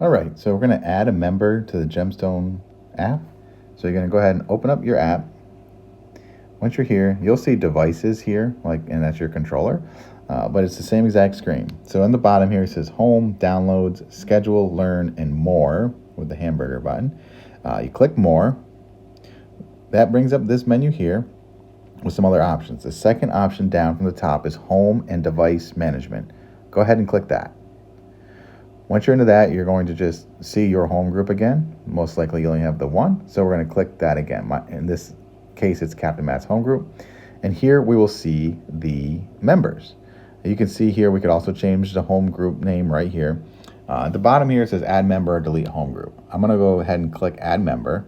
All right, so we're going to add a member to the Gemstone app. So you're going to go ahead and open up your app. Once you're here, you'll see devices here, and that's your controller, but it's the same exact screen. So in the bottom here, it says Home, Downloads, Schedule, Learn, and More with the hamburger button. You click More. That brings up this menu here with some other options. The second option down from the top is Home and Device Management. Go ahead and click that. Once you're into that, you're going to just see your home group again. Most likely you only have the one, so we're going to click that again. In this case, it's Captain Matt's home group. And here we will see the members. You can see here we could also change the home group name right here. At the bottom here it says add member or delete home group. I'm going to go ahead and click add member.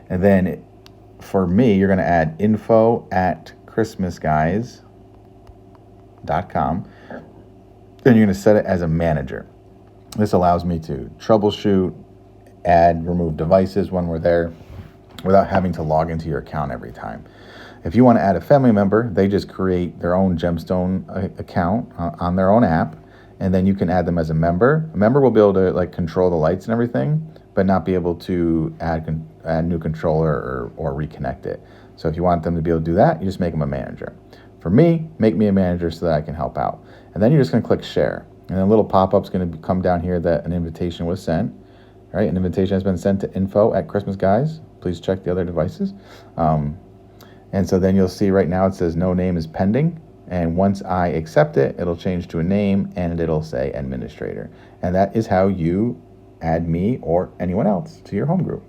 And then for me, you're going to add info@christmasguys.com. Then you're going to set it as a manager. This allows me to troubleshoot, add, remove devices when we're there without having to log into your account every time. If you want to add a family member, they just create their own Gemstone account on their own app, and then you can add them as a member. A member will be able to control the lights and everything, but not be able to add new controller or reconnect it. So if you want them to be able to do that, you just make them a manager. For me, make me a manager so that I can help out. And then you're just going to click share. And then a little pop-up's going to come down here that an invitation was sent. Right? An invitation has been sent to info@christmasguys. Please check the other devices. And so then you'll see right now it says no name is pending. And once I accept it, it'll change to a name and it'll say administrator. And that is how you add me or anyone else to your home group.